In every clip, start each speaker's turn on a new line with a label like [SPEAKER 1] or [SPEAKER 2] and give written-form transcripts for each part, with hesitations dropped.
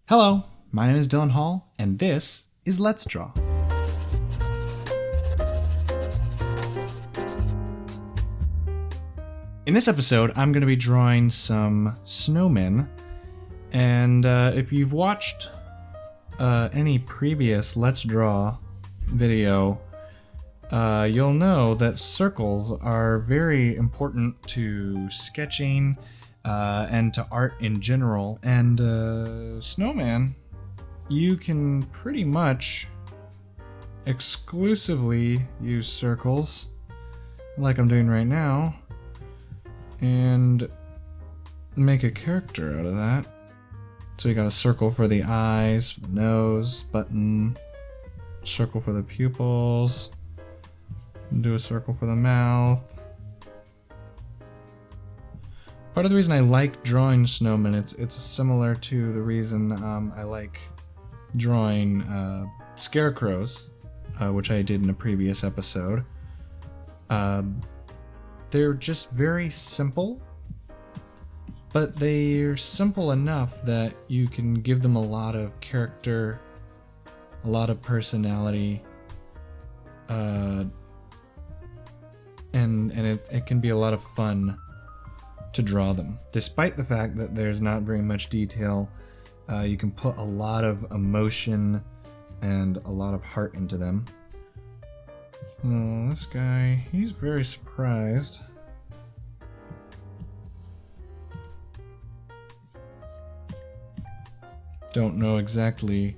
[SPEAKER 1] Hello, my name is Dylan Hall, and this is Let's Draw. In this episode, I'm going to be drawing some snowmen, and if you've watched any previous Let's Draw video, you'll know that circles are very important to sketching and to art in general. And snowman, you can pretty much exclusively use circles, like I'm doing right now, and make a character out of that. So we got a circle for the eyes, for the nose, button, circle for the pupils, do a circle for the mouth. Part of the reason I like drawing snowmen, it's similar to the reason I like drawing scarecrows, which I did in a previous episode. They're just very simple, but they're simple enough that you can give them a lot of character, a lot of personality, and it can be a lot of fun to draw them. Despite the fact that there's not very much detail, you can put a lot of emotion and a lot of heart into them. Oh, this guy, he's very surprised. Don't know exactly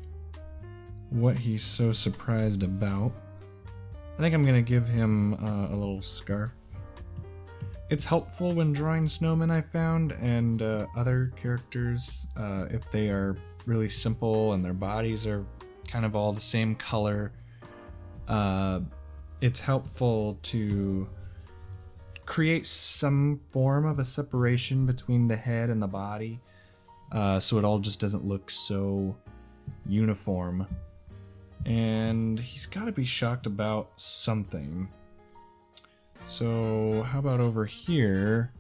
[SPEAKER 1] what he's so surprised about. I think I'm gonna give him a little scarf. It's helpful when drawing snowmen, I found, and other characters, if they are really simple and their bodies are kind of all the same color. It's helpful to create some form of a separation between the head and the body, so it all just doesn't look so uniform. And he's got to be shocked about something. So how about over here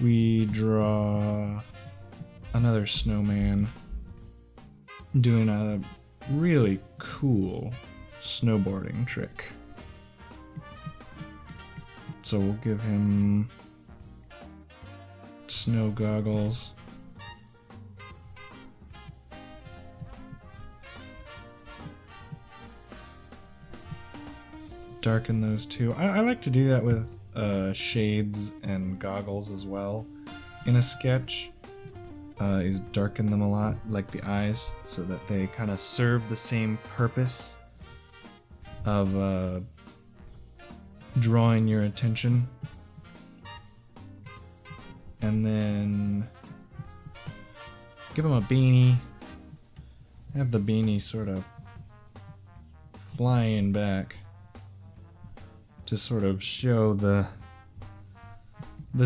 [SPEAKER 1] we draw another snowman doing a really cool snowboarding trick. So we'll give him snow goggles. Darken those too. I like to do that with shades and goggles as well in a sketch. Is darken them a lot, like the eyes, so that they kind of serve the same purpose of drawing your attention. And then give them a beanie. Have the beanie sort of flying back to sort of show the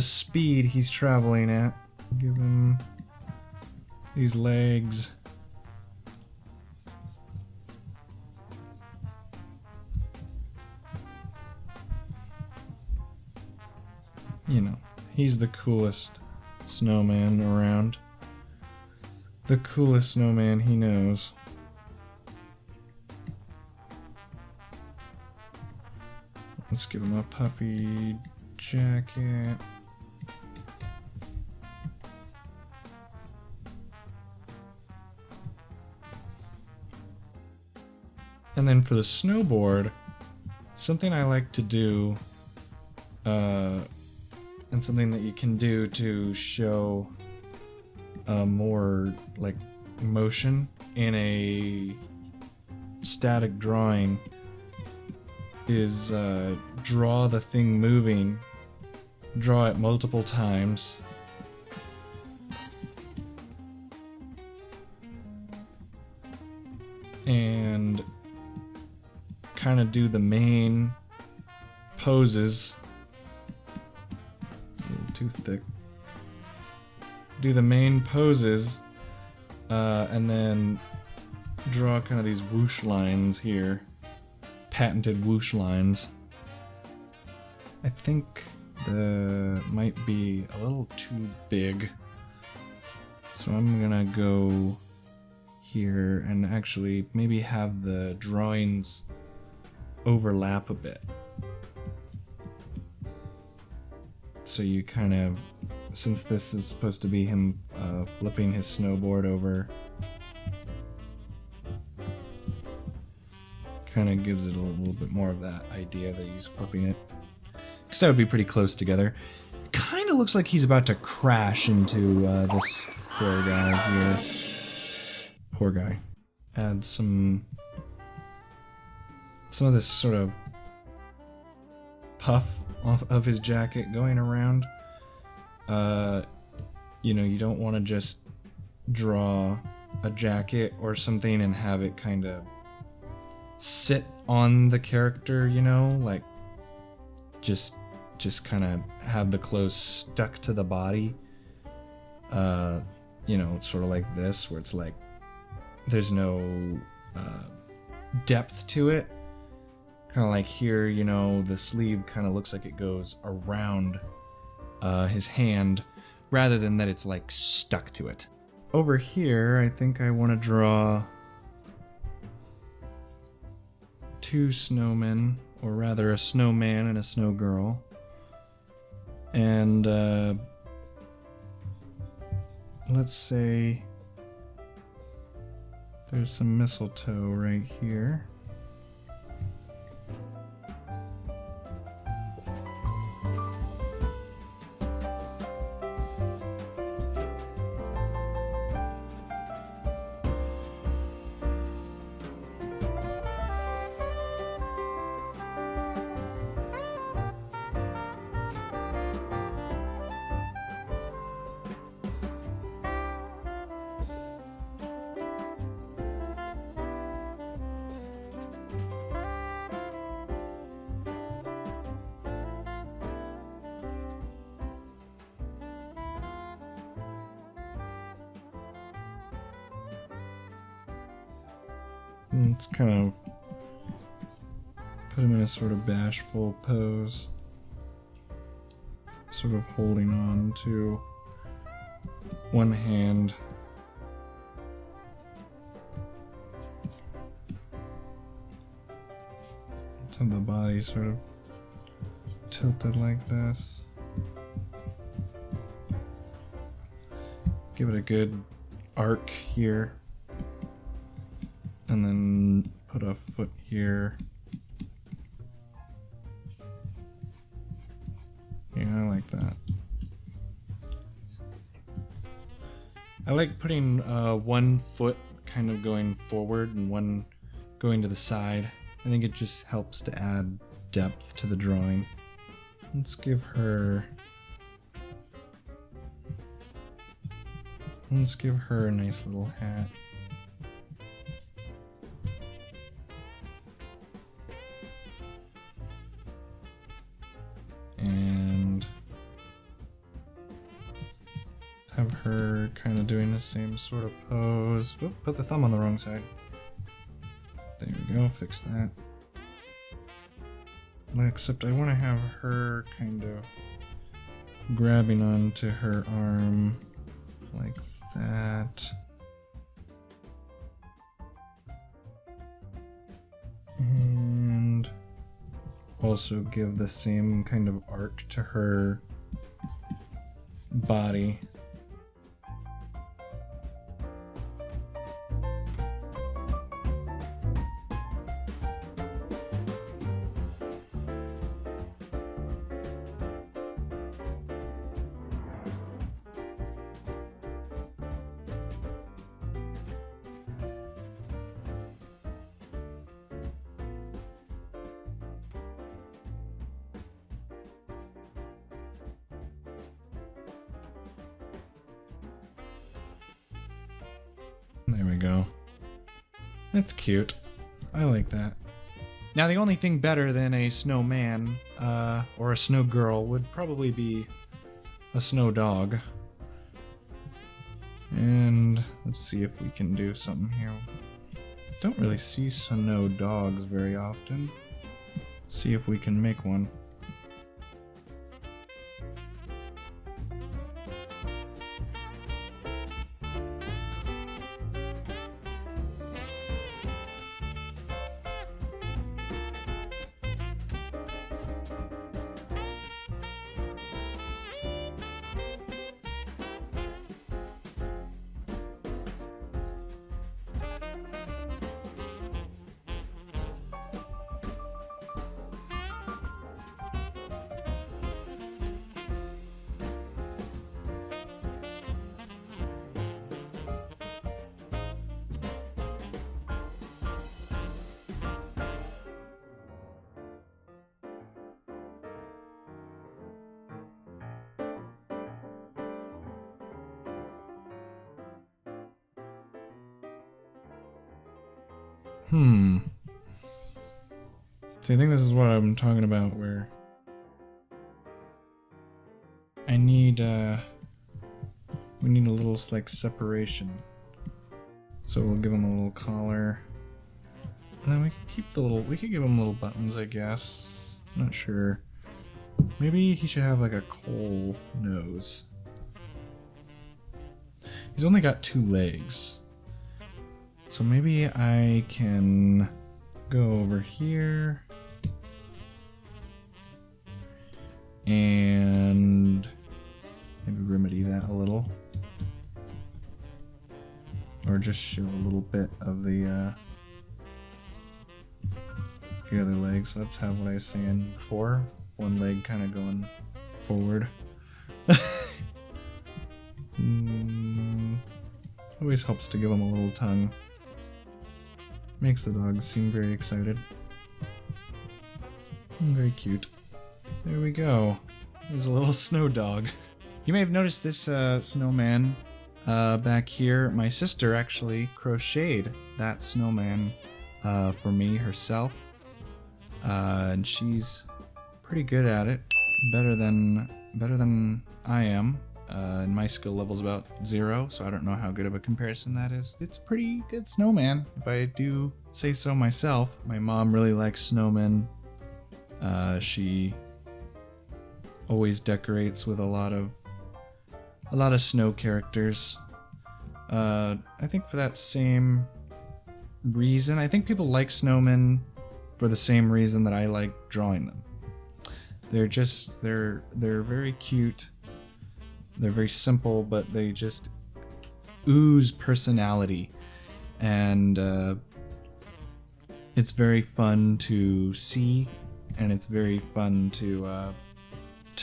[SPEAKER 1] speed he's traveling at. Give him these legs. You know, he's the coolest snowman around. The coolest snowman he knows. Let's give him a puffy jacket. And then for the snowboard, something I like to do, and something that you can do to show more like motion in a static drawing, is draw the thing moving, draw it multiple times, and kind of do the main poses. It's a little too thick. Do the main poses, and then draw kind of these whoosh lines here. Patented whoosh lines. I think the might be a little too big, so I'm gonna go here and actually maybe have the drawings overlap a bit. So you kind of, since this is supposed to be him flipping his snowboard over, kind of gives it a little bit more of that idea that he's flipping it. Because that would be pretty close together. Kind of looks like he's about to crash into this poor guy here. Poor guy. Add some of this sort of puff of his jacket going around. You know, you don't want to just draw a jacket or something and have it kind of sit on the character, you know, like just kind of have the clothes stuck to the body. You know, sort of like this, where it's like there's no depth to it. Kind of like here, you know, the sleeve kind of looks like it goes around his hand rather than that it's like stuck to it. Over here, I think I want to draw two snowmen, or rather a snowman and a snow girl. And let's say there's some mistletoe right here. Let's kind of put him in a sort of bashful pose, sort of holding on to one hand. So the body sort of tilted like this. Give it a good arc here. And then put a foot here. Yeah, I like that. I like putting one foot kind of going forward and one going to the side. I think it just helps to add depth to the drawing. Let's give her a nice little hat. And have her kind of doing the same sort of pose. Oop, put the thumb on the wrong side. There we go, fix that. Except I want to have her kind of grabbing onto her arm like that. And also give the same kind of arc to her body. There we go. That's cute. I like that. Now the only thing better than a snowman or a snow girl would probably be a snow dog. And let's see if we can do something here. Don't really see snow dogs very often. See if we can make one. See, I think this is what I'm talking about, where I need, we need a little, like, separation. So we'll give him a little collar. And then we can keep the little, we could give him little buttons, I guess. I'm not sure. Maybe he should have, like, a coal nose. He's only got 2 legs. So maybe I can go over here and maybe remedy that a little, or just show a little bit of the other leg. So let's have what I was saying before, one leg kind of going forward. Always helps to give him a little tongue. Makes the dog seem very excited. Very cute. There we go. There's a little snow dog. You may have noticed this snowman back here. My sister actually crocheted that snowman for me herself. And she's pretty good at it. Better than I am. And my skill level's about 0, so I don't know how good of a comparison that is. It's pretty good snowman, if I do say so myself. My mom really likes snowmen. She always decorates with a lot of snow characters. I think for that same reason, I think people like snowmen for the same reason that I like drawing them. They're very cute. They're very simple, but they just ooze personality, and it's very fun to see, and it's very fun to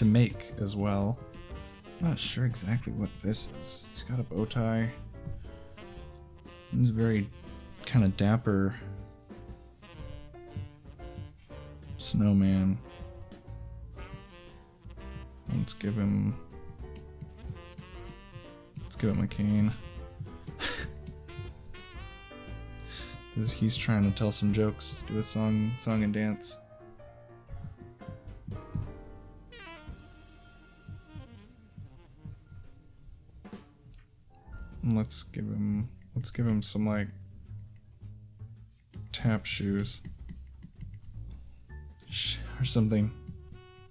[SPEAKER 1] make as well. I'm not sure exactly what this is. He's got a bow tie. He's very kind of dapper snowman. Let's give him a cane. He's trying to tell some jokes, do a song and dance. And let's give him some, like, tap shoes or something.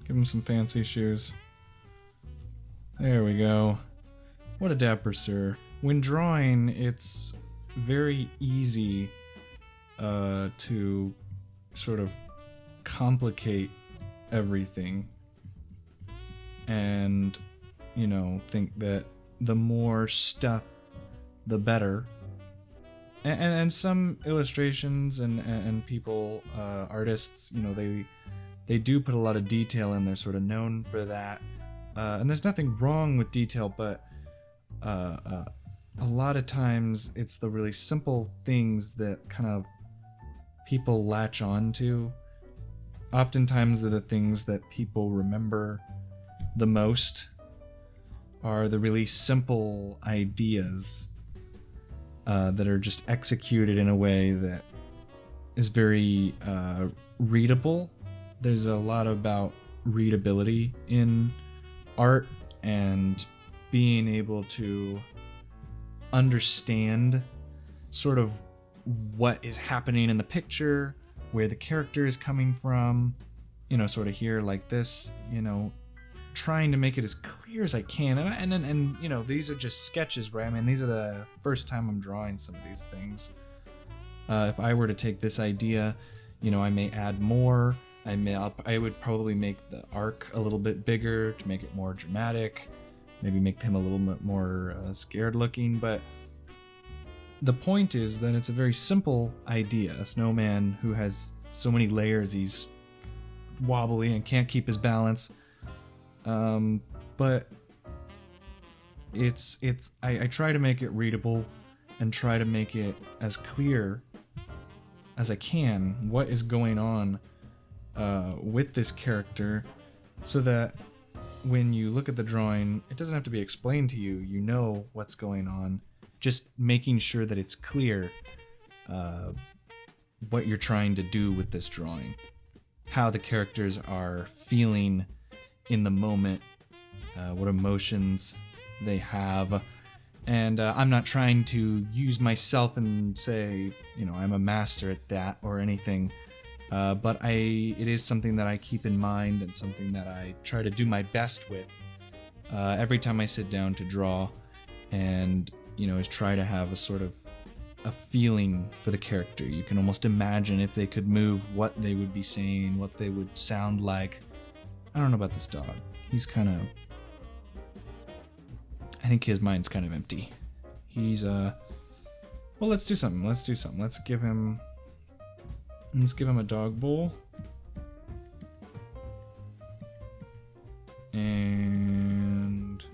[SPEAKER 1] Give him some fancy shoes. There we go. What a dapper sir. When drawing, it's very easy to sort of complicate everything and, you know, think that the more stuff, the better. And some illustrations and people, artists, you know, they do put a lot of detail in. They're sort of known for that. And there's nothing wrong with detail, but a lot of times it's the really simple things that kind of people latch on to. Oftentimes they're the things that people remember the most, are the really simple ideas that are just executed in a way that is very readable. There's a lot about readability in art and being able to understand sort of what is happening in the picture, where the character is coming from, you know, sort of here like this, you know, trying to make it as clear as I can. And you know, these are just sketches, right? I mean, these are the first time I'm drawing some of these things. If I were to take this idea, you know, I may add more. I would probably make the arc a little bit bigger to make it more dramatic. Maybe make him a little bit more scared looking, but the point is that it's a very simple idea. A snowman who has so many layers, he's wobbly and can't keep his balance. But I try to make it readable and try to make it as clear as I can what is going on with this character, so that when you look at the drawing, it doesn't have to be explained to you. You know what's going on. Just making sure that it's clear what you're trying to do with this drawing, how the characters are feeling in the moment, what emotions they have. And I'm not trying to use myself and say, I'm a master at that or anything. But it is something that I keep in mind and something that I try to do my best with every time I sit down to draw, and is try to have a sort of a feeling for the character. You can almost imagine if they could move, what they would be saying, what they would sound like. I don't know about this dog. He's kind of... I think his mind's kind of empty. He's well, let's do something. Let's give him a dog bowl. And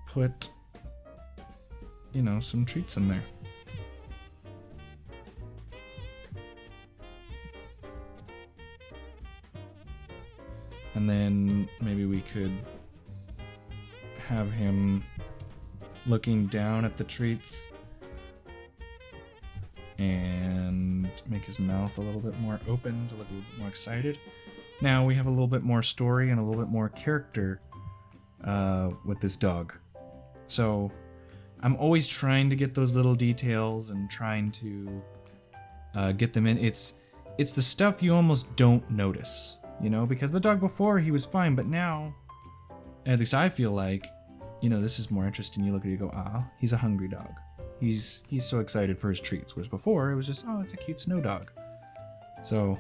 [SPEAKER 1] put, some treats in there. And then maybe we could have him looking down at the treats and make his mouth a little bit more open to look a little bit more excited. Now we have a little bit more story and a little bit more character with this dog. So I'm always trying to get those little details and trying to get them in. It's the stuff you almost don't notice, because the dog before, he was fine, but now, at least I feel like, this is more interesting. You look at it, you go, he's a hungry dog. He's so excited for his treats, whereas before it was just, it's a cute snow dog. So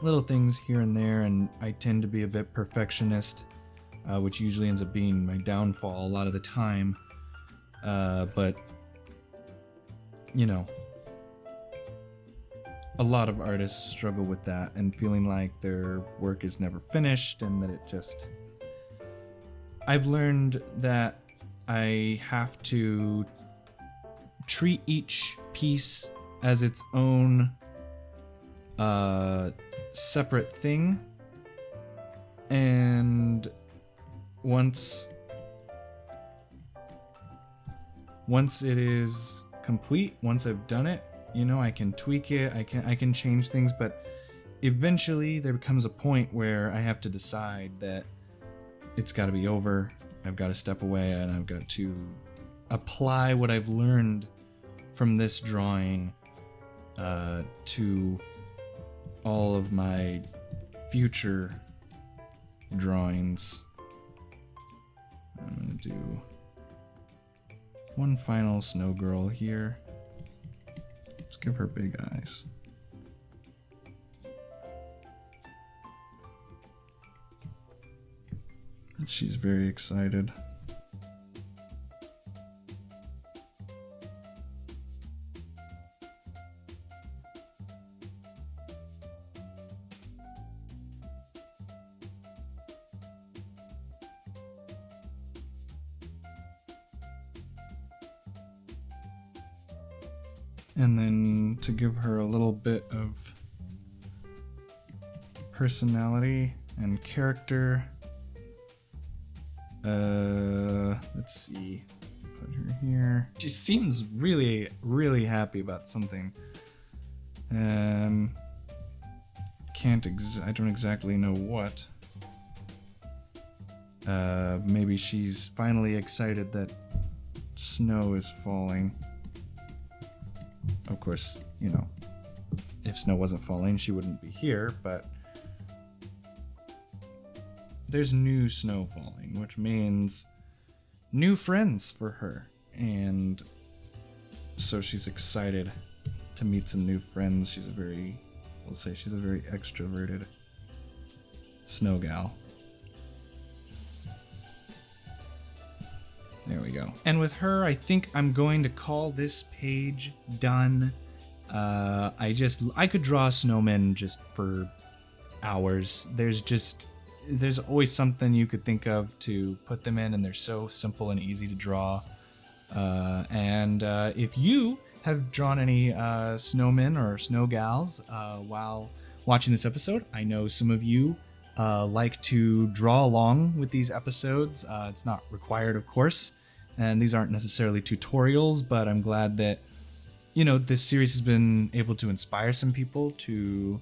[SPEAKER 1] little things here and there, and I tend to be a bit perfectionist, which usually ends up being my downfall a lot of the time. But a lot of artists struggle with that and feeling like their work is never finished and that it just... I've learned that I have to treat each piece as its own separate thing, and once it is complete, once I've done it, I can tweak it, I can change things, but eventually there becomes a point where I have to decide that it's got to be over. I've got to step away and I've got to apply what I've learned from this drawing to all of my future drawings. I'm gonna do one final snow girl here. Let's give her big eyes. She's very excited. And then to give her a little bit of personality and character, let's see, put her here. She seems really, really happy about something. I don't exactly know what. Maybe she's finally excited that snow is falling. Of course, if snow wasn't falling, she wouldn't be here, but there's new snow falling, which means new friends for her. And so she's excited to meet some new friends. She's a very extroverted snow gal. There we go. And with her, I think I'm going to call this page done. I could draw snowmen just for hours. There's always something you could think of to put them in, and they're so simple and easy to draw. And if you have drawn any snowmen or snow gals while watching this episode, I know some of you like to draw along with these episodes. It's not required, of course, and these aren't necessarily tutorials, but I'm glad that you know, this series has been able to inspire some people to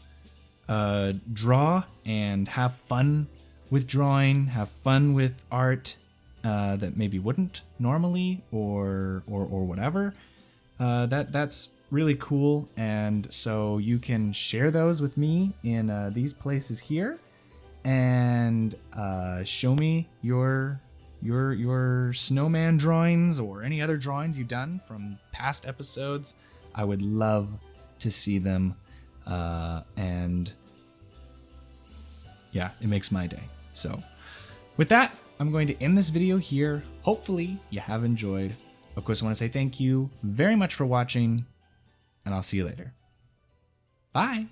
[SPEAKER 1] draw and have fun with drawing, have fun with art that maybe wouldn't normally, or whatever. That's really cool, and so you can share those with me in these places here, and show me your snowman drawings or any other drawings you've done from past episodes. I would love to see them, and yeah, it makes my day. So with that, I'm going to end this video here. Hopefully you have enjoyed. Of course, I want to say thank you very much for watching, and I'll see you later. Bye!